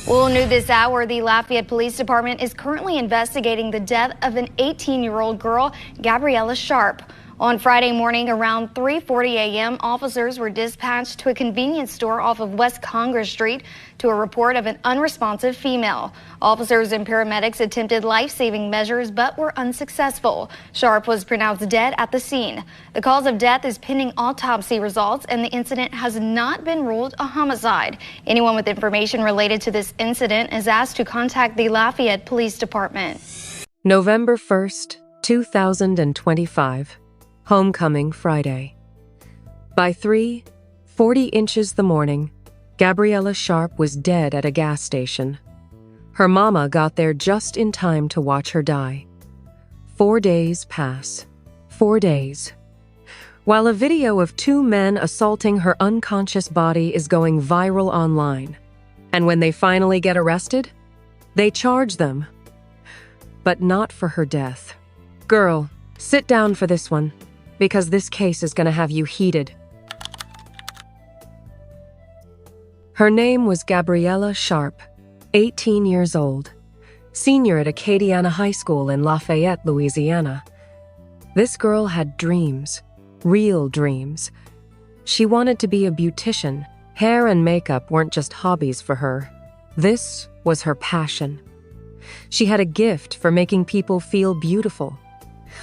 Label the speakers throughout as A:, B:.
A: Well, new this hour, the Lafayette Police Department is currently investigating the death of an 18-year-old girl, Gabriella Sharp. On Friday morning around 3:40 a.m., officers were dispatched to a convenience store off of West Congress Street to a report of an unresponsive female. Officers and paramedics attempted life-saving measures but were unsuccessful. Sharp was pronounced dead at the scene. The cause of death is pending autopsy results, and the incident has not been ruled a homicide. Anyone with information related to this incident is asked to contact the Lafayette Police Department.
B: November 1st, 2025. Homecoming Friday. By 3:40 the morning, Gabriella Sharp was dead at a gas station. Her mama got there just in time to watch her die. 4 days pass. 4 days. While a video of two men assaulting her unconscious body is going viral online. And when they finally get arrested, they charge them. But not for her death. Girl, sit down for this one, because this case is going to have you heated. Her name was Gabriella Sharp, 18 years old, senior at Acadiana High School in Lafayette, Louisiana. This girl had dreams, real dreams. She wanted to be a beautician. Hair and makeup weren't just hobbies for her. This was her passion. She had a gift for making people feel beautiful.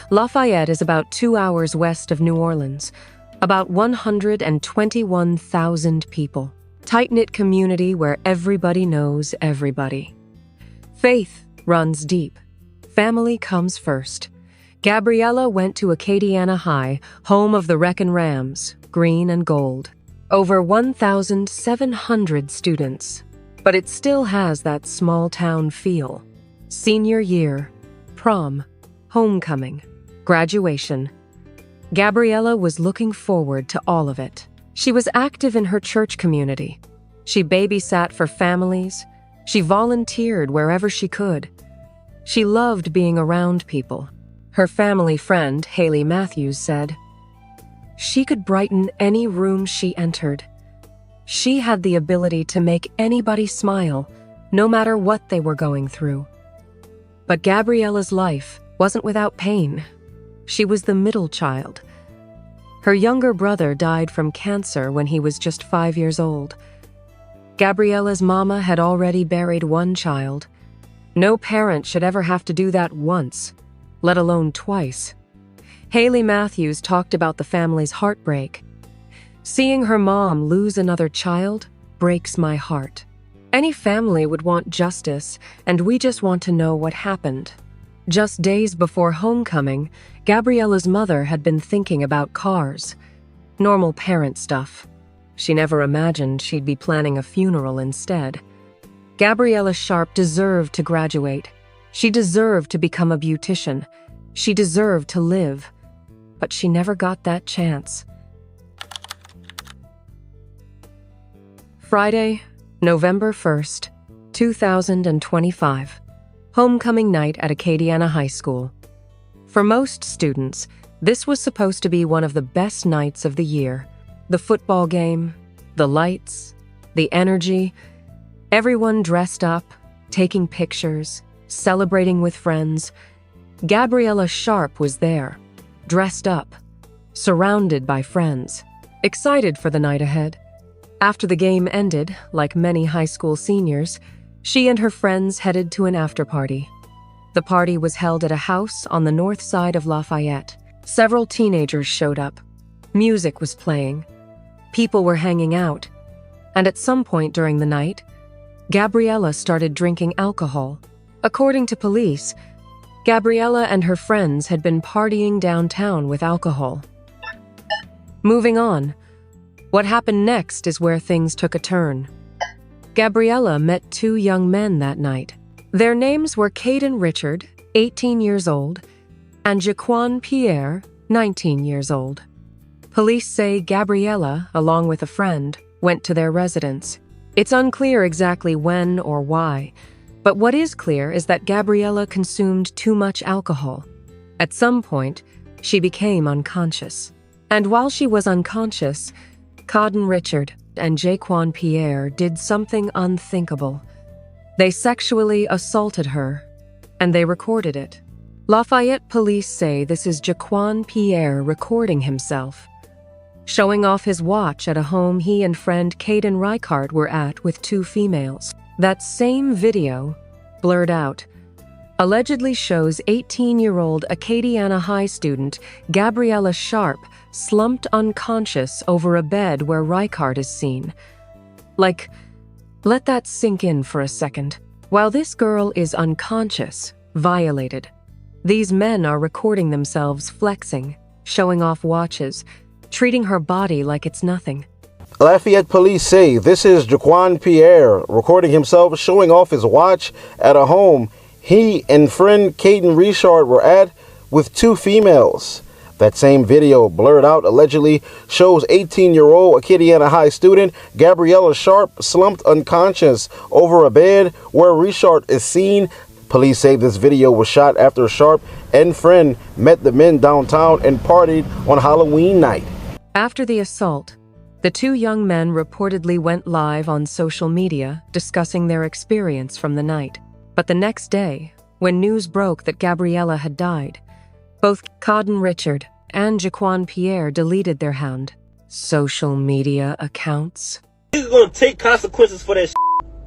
B: Lafayette is about 2 hours west of New Orleans, about 121,000 people. Tight-knit community where everybody knows everybody. Faith runs deep. Family comes first. Gabriella went to Acadiana High, home of the Wreckin' Rams, green and gold. Over 1,700 students. But it still has that small-town feel. Senior year, prom, homecoming, graduation. Gabriella was looking forward to all of it. She was active in her church community. She babysat for families. She volunteered wherever she could. She loved being around people. Her family friend, Haley Matthews, said, "She could brighten any room she entered. She had the ability to make anybody smile, no matter what they were going through." But Gabriella's life wasn't without pain. She was the middle child. Her younger brother died from cancer when he was just 5 years old. Gabriella's mama had already buried one child. No parent should ever have to do that once, let alone twice. Haley Matthews talked about the family's heartbreak. "Seeing her mom lose another child breaks my heart. Any family would want justice, and we just want to know what happened." Just days before homecoming, Gabriella's mother had been thinking about cars. Normal parent stuff. She never imagined she'd be planning a funeral instead. Gabriella Sharp deserved to graduate. She deserved to become a beautician. She deserved to live. But she never got that chance. Friday, November 1st, 2025. Homecoming night at Acadiana High School. For most students, this was supposed to be one of the best nights of the year. The football game, the lights, the energy, everyone dressed up, taking pictures, celebrating with friends. Gabriella Sharp was there, dressed up, surrounded by friends, excited for the night ahead. After the game ended, like many high school seniors, she and her friends headed to an after-party. The party was held at a house on the north side of Lafayette. Several teenagers showed up. Music was playing. People were hanging out. And at some point during the night, Gabriella started drinking alcohol. According to police, Gabriella and her friends had been partying downtown with alcohol. Moving on, what happened next is where things took a turn. Gabriella met two young men that night. Their names were Caden Richard, 18 years old, and Jaquan Pierre, 19 years old. Police say Gabriella, along with a friend, went to their residence. It's unclear exactly when or why, but what is clear is that Gabriella consumed too much alcohol. At some point, she became unconscious. And while she was unconscious, Caden Richard and Jaquan Pierre did something unthinkable. They sexually assaulted her, and they recorded it. Lafayette police say this is Jaquan Pierre recording himself, showing off his watch at a home he and friend Caden Reichart were at with two females. That same video, blurred out, allegedly shows 18-year-old Acadiana High student Gabriella Sharp slumped unconscious over a bed where Reichart is seen. Like, let that sink in for a second. While this girl is unconscious, violated, these men are recording themselves flexing, showing off watches, treating her body like it's nothing.
C: Lafayette police say this is Jaquan Pierre recording himself showing off his watch at a home he and friend Caden Reichart were at with two females. That same video, blurred out, allegedly shows 18-year-old Acadiana High student Gabriella Sharp slumped unconscious over a bed where Reichart is seen. Police say this video was shot after Sharp and friend met the men downtown and partied on Halloween night.
B: After the assault, the two young men reportedly went live on social media discussing their experience from the night. But the next day, when news broke that Gabriella had died, both Caden Richard and Jaquan Pierre deleted their social media accounts.
D: He's gonna take consequences for that shit.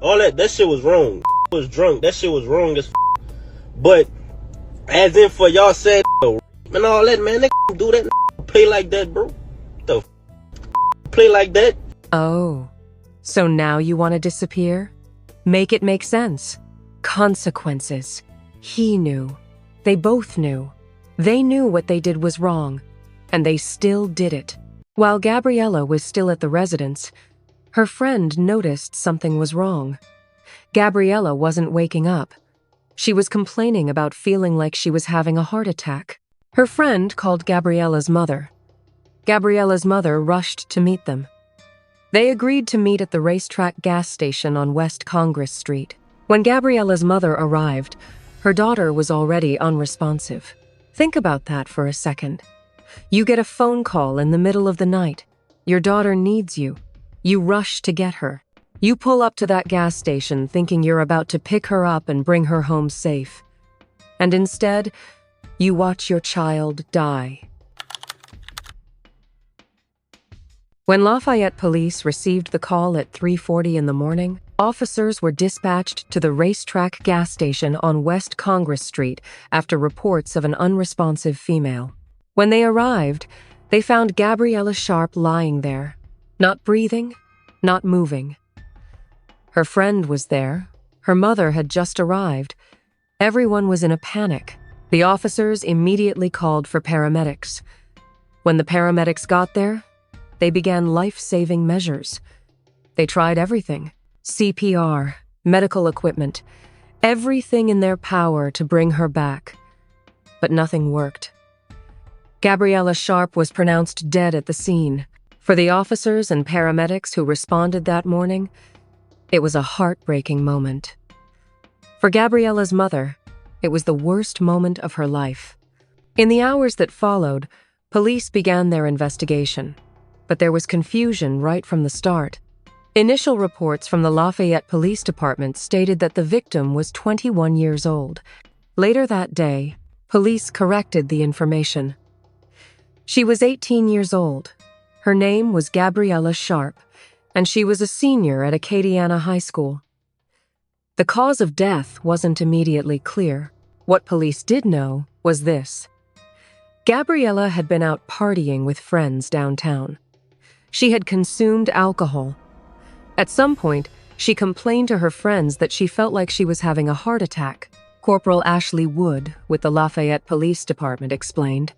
D: All that shit was wrong. Was drunk. That shit was wrong as But as in for y'all said and all that, man, they do that play like that, bro. The play like that.
B: Oh, so now you want to disappear? Make it make sense. Consequences. He knew. They both knew. They knew what they did was wrong, and they still did it. While Gabriella was still at the residence, her friend noticed something was wrong. Gabriella wasn't waking up. She was complaining about feeling like she was having a heart attack. Her friend called Gabriella's mother. Gabriella's mother rushed to meet them. They agreed to meet at the racetrack gas station on West Congress Street. When Gabriella's mother arrived, her daughter was already unresponsive. Think about that for a second. You get a phone call in the middle of the night. Your daughter needs you. You rush to get her. You pull up to that gas station thinking you're about to pick her up and bring her home safe. And instead, you watch your child die. When Lafayette police received the call at 3:40 in the morning, officers were dispatched to the racetrack gas station on West Congress Street after reports of an unresponsive female. When they arrived, they found Gabriella Sharp lying there, not breathing, not moving. Her friend was there. Her mother had just arrived. Everyone was in a panic. The officers immediately called for paramedics. When the paramedics got there, they began life-saving measures. They tried everything: CPR, medical equipment, everything in their power to bring her back. But nothing worked. Gabriella Sharp was pronounced dead at the scene. For the officers and paramedics who responded that morning, it was a heartbreaking moment. For Gabriella's mother, it was the worst moment of her life. In the hours that followed, police began their investigation, but there was confusion right from the start. Initial reports from the Lafayette Police Department stated that the victim was 21 years old. Later that day, police corrected the information. She was 18 years old. Her name was Gabriella Sharp, and she was a senior at Acadiana High School. The cause of death wasn't immediately clear. What police did know was this: Gabriella had been out partying with friends downtown. She had consumed alcohol. At some point, she complained to her friends that she felt like she was having a heart attack. Corporal Ashley Wood with the Lafayette Police Department explained.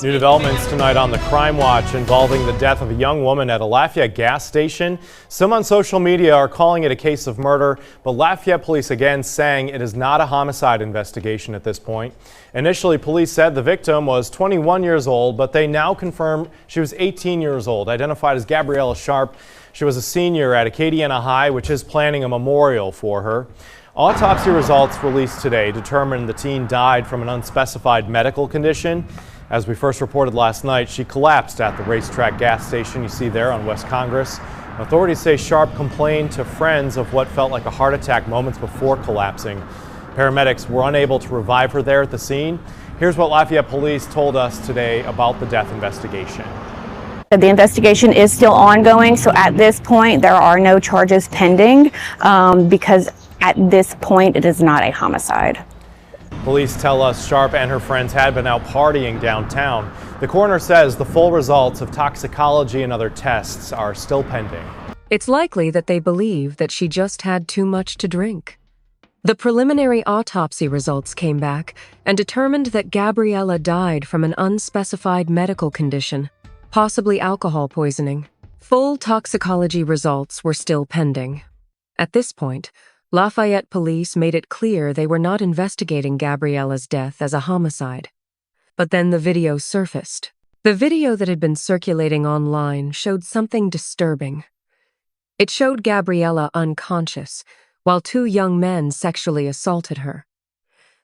E: New developments tonight on the Crime Watch involving the death of a young woman at a Lafayette gas station. Some on social media are calling it a case of murder, but Lafayette police again saying it is not a homicide investigation at this point. Initially, police said the victim was 21 years old, but they now confirm she was 18 years old, identified as Gabriella Sharp. She was a senior at Acadiana High, which is planning a memorial for her. Autopsy results released today determined the teen died from an unspecified medical condition. As we first reported last night, she collapsed at the racetrack gas station you see there on West Congress. Authorities say Sharp complained to friends of what felt like a heart attack moments before collapsing. Paramedics were unable to revive her there at the scene. Here's what Lafayette police told us today about the death investigation.
F: The investigation is still ongoing, so at this point there are no charges pending because at this point it is not a homicide.
E: Police tell us Sharp and her friends had been out partying downtown. The coroner says the full results of toxicology and other tests are still pending.
B: It's likely that they believe that she just had too much to drink. The preliminary autopsy results came back and determined that Gabriella died from an unspecified medical condition, possibly alcohol poisoning. Full toxicology results were still pending. At this point, Lafayette police made it clear they were not investigating Gabriella's death as a homicide. But then the video surfaced. The video that had been circulating online showed something disturbing. It showed Gabriella unconscious, while two young men sexually assaulted her.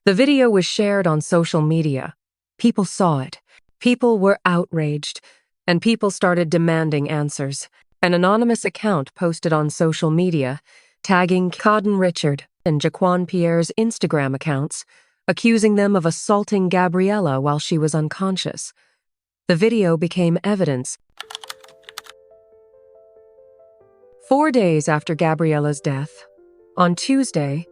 B: The video was shared on social media. People saw it. People were outraged, and people started demanding answers. An anonymous account posted on social media, tagging Caden Richard and Jaquan Pierre's Instagram accounts, accusing them of assaulting Gabriella while she was unconscious. The video became evidence. 4 days after Gabriella's death, on Tuesday,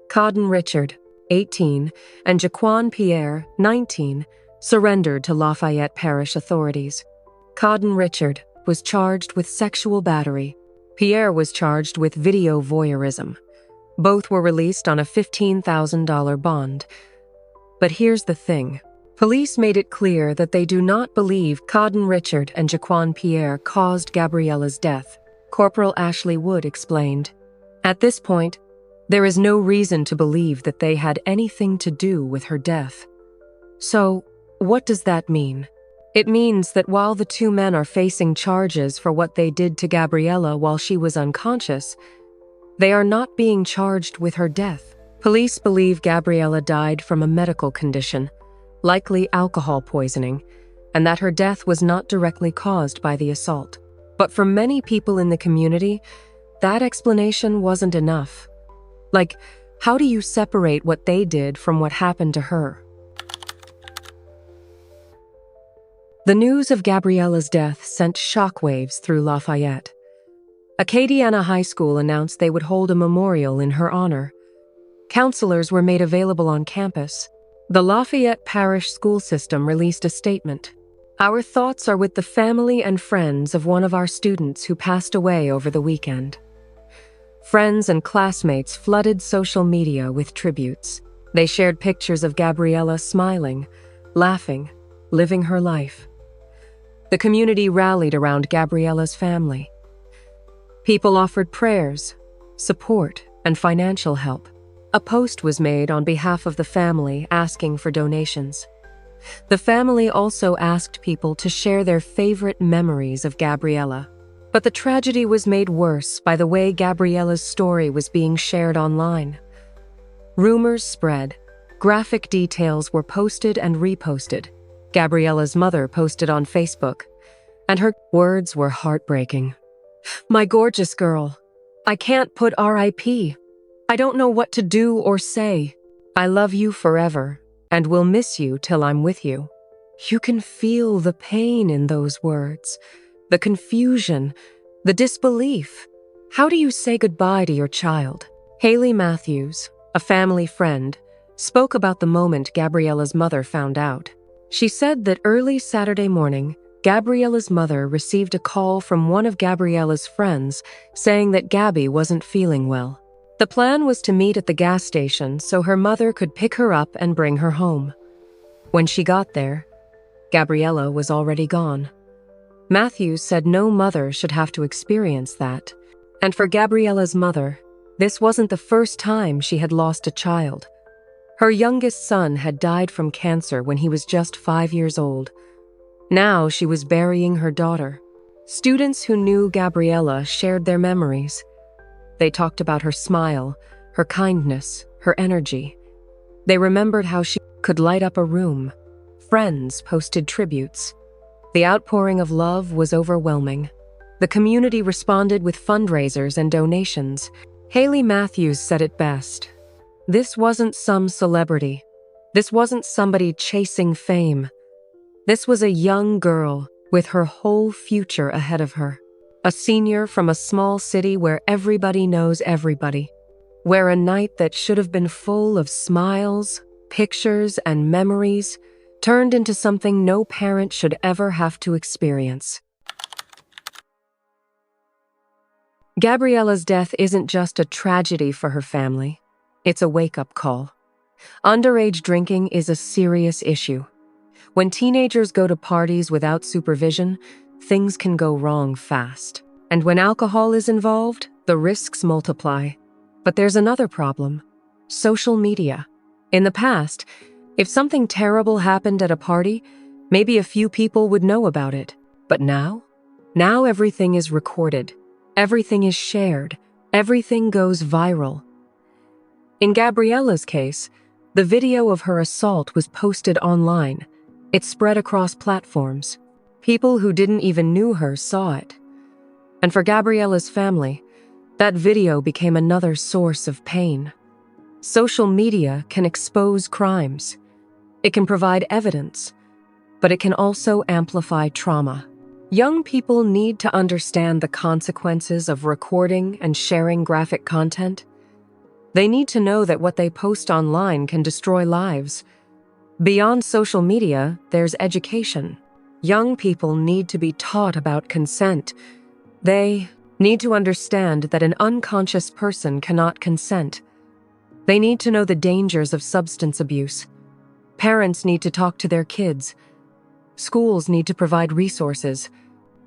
B: Caden Richard, 18, and Jaquan Pierre, 19, surrendered to Lafayette Parish authorities. Caden Richard was charged with sexual battery. Pierre was charged with video voyeurism. Both were released on a $15,000 bond. But here's the thing. Police made it clear that they do not believe Caden Richard and Jaquan Pierre caused Gabriella's death, Corporal Ashley Wood explained. At this point, there is no reason to believe that they had anything to do with her death. So, what does that mean? It means that while the two men are facing charges for what they did to Gabriella while she was unconscious, they are not being charged with her death. Police believe Gabriella died from a medical condition, likely alcohol poisoning, and that her death was not directly caused by the assault. But for many people in the community, that explanation wasn't enough. Like, how do you separate what they did from what happened to her? The news of Gabriella's death sent shockwaves through Lafayette. Acadiana High School announced they would hold a memorial in her honor. Counselors were made available on campus. The Lafayette Parish School System released a statement. Our thoughts are with the family and friends of one of our students who passed away over the weekend. Friends and classmates flooded social media with tributes. They shared pictures of Gabriella smiling, laughing, living her life. The community rallied around Gabriella's family. People offered prayers, support, and financial help. A post was made on behalf of the family asking for donations. The family also asked people to share their favorite memories of Gabriella. But the tragedy was made worse by the way Gabriella's story was being shared online. Rumors spread. Graphic details were posted and reposted. Gabriella's mother posted on Facebook, and her words were heartbreaking. My gorgeous girl, I can't put RIP. I don't know what to do or say. I love you forever and will miss you till I'm with you. You can feel the pain in those words, the confusion, the disbelief. How do you say goodbye to your child? Haley Matthews, a family friend, spoke about the moment Gabriella's mother found out. She said that early Saturday morning, Gabriella's mother received a call from one of Gabriella's friends saying that Gabby wasn't feeling well. The plan was to meet at the gas station so her mother could pick her up and bring her home. When she got there, Gabriella was already gone. Matthews said no mother should have to experience that. And for Gabriella's mother, this wasn't the first time she had lost a child. Her youngest son had died from cancer when he was just 5 years old. Now she was burying her daughter. Students who knew Gabriella shared their memories. They talked about her smile, her kindness, her energy. They remembered how she could light up a room. Friends posted tributes. The outpouring of love was overwhelming. The community responded with fundraisers and donations. Haley Matthews said it best. This wasn't some celebrity. This wasn't somebody chasing fame. This was a young girl with her whole future ahead of her. A senior from a small city where everybody knows everybody. Where a night that should have been full of smiles, pictures, and memories turned into something no parent should ever have to experience. Gabriella's death isn't just a tragedy for her family. It's a wake-up call. Underage drinking is a serious issue. When teenagers go to parties without supervision, things can go wrong fast. And when alcohol is involved, the risks multiply. But there's another problem: social media. In the past, if something terrible happened at a party, maybe a few people would know about it. But now everything is recorded. Everything is shared. Everything goes viral. In Gabriella's case, the video of her assault was posted online. It spread across platforms. People who didn't even know her saw it. And for Gabriella's family, that video became another source of pain. Social media can expose crimes. It can provide evidence, but it can also amplify trauma. Young people need to understand the consequences of recording and sharing graphic content. They need to know that what they post online can destroy lives. Beyond social media, there's education. Young people need to be taught about consent. They need to understand that an unconscious person cannot consent. They need to know the dangers of substance abuse. Parents need to talk to their kids. Schools need to provide resources.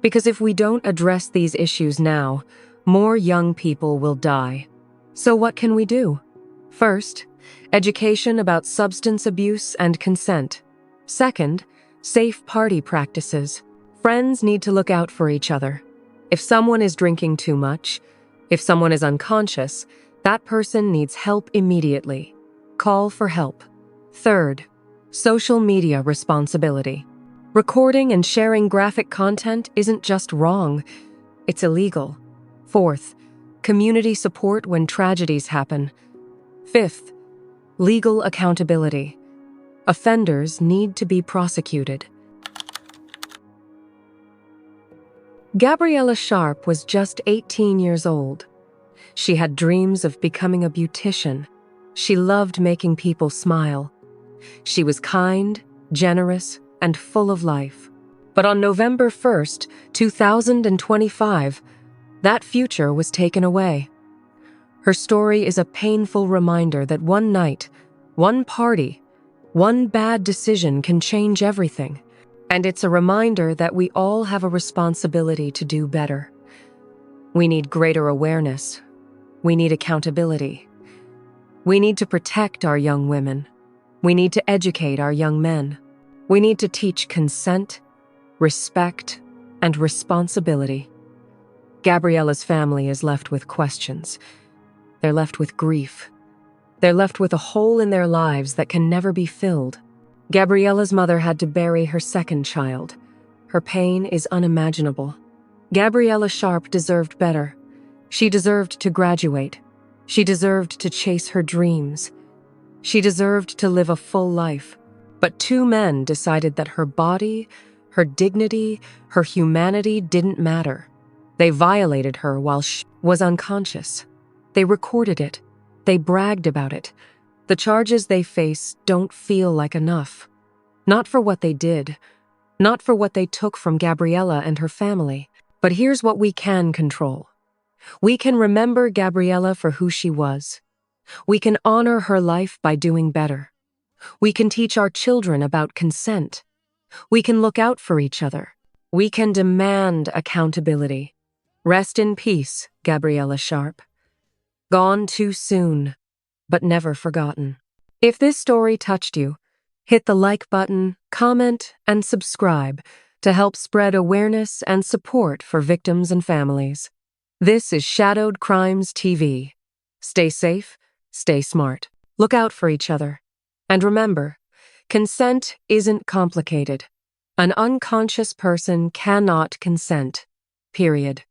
B: Because if we don't address these issues now, more young people will die. So what can we do? First, education about substance abuse and consent. Second, safe party practices. Friends need to look out for each other. If someone is drinking too much, if someone is unconscious, that person needs help immediately. Call for help. Third, social media responsibility. Recording and sharing graphic content isn't just wrong, it's illegal. Fourth, community support when tragedies happen. Fifth, legal accountability. Offenders need to be prosecuted. Gabriella Sharp was just 18 years old. She had dreams of becoming a beautician. She loved making people smile. She was kind, generous, and full of life. But on November 1st, 2025, that future was taken away. Her story is a painful reminder that one night, one party, one bad decision can change everything. And it's a reminder that we all have a responsibility to do better. We need greater awareness. We need accountability. We need to protect our young women. We need to educate our young men. We need to teach consent, respect, and responsibility. Gabriella's family is left with questions. They're left with grief. They're left with a hole in their lives that can never be filled. Gabriella's mother had to bury her second child. Her pain is unimaginable. Gabriella Sharp deserved better. She deserved to graduate. She deserved to chase her dreams. She deserved to live a full life. But two men decided that her body, her dignity, her humanity didn't matter. They violated her while she was unconscious. They recorded it. They bragged about it. The charges they face don't feel like enough. Not for what they did. Not for what they took from Gabriella and her family. But here's what we can control. We can remember Gabriella for who she was. We can honor her life by doing better. We can teach our children about consent. We can look out for each other. We can demand accountability. Rest in peace, Gabriella Sharp. Gone too soon, but never forgotten. If this story touched you, hit the like button, comment, and subscribe to help spread awareness and support for victims and families. This is Shadowed Crimes TV. Stay safe, stay smart. Look out for each other. And remember, consent isn't complicated. An unconscious person cannot consent. period.